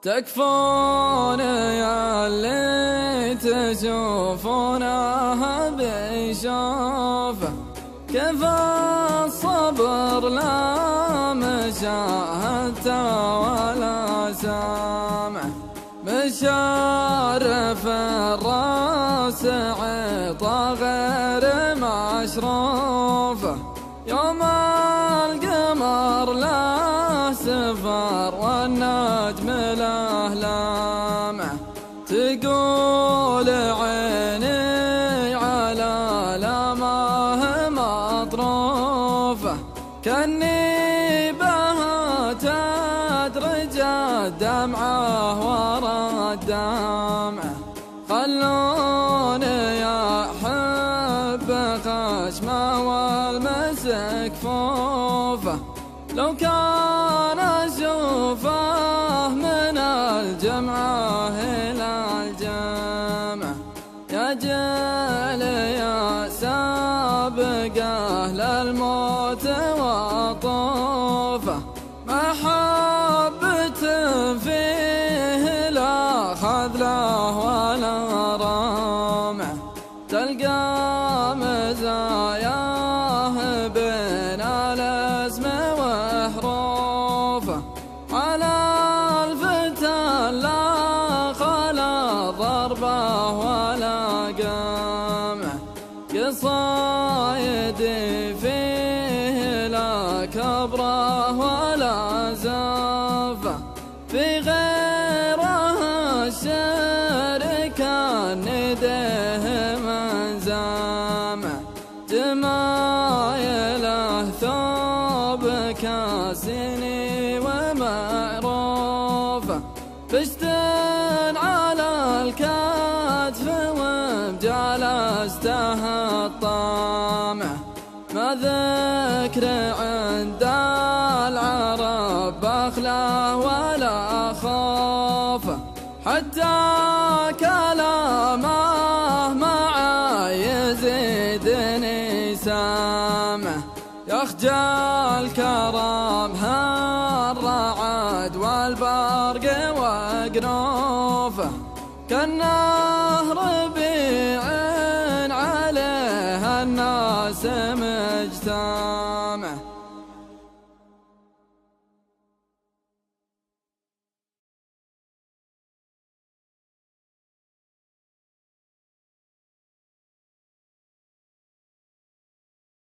تكفون يا اللي تشوفونها بيشوفه، كيف الصبر لا مشاهدته ولا سامعه. مشارف الراس عطا غير مشروفه، يوم القمر له سفر والنجم له لامعه. تقول عيني على لامه مطروفه، كأني بها تدرج الدمعة ورا الدمعة. خلوني أحب خشمه والمسك فوفه، لو كان أشوفه من الجمعة إلى الجمعة. يا جيل يا سابقه للموت وطوفه، محبة فيه لا خذله ولا رامعه. تلقى مزاياه بين الاسم وحروفه، على الفتى لا خلا ضربه ولا قمعه. قصايدي فيه لا كبره ولا زفه، في غيره الشعر كان نديه من زامه. جمايله ثوب كاسني ومعروفه، بشت على الكتف ومجالسته الطامعه. ما ذكر عند العرب بخله ولا خوفه، حتى كلامه معا يزيدني سامعه. يخجل كرامها الرعد والبرق وقنوفه، كالنهر ربيع عليه الناس مجتمع.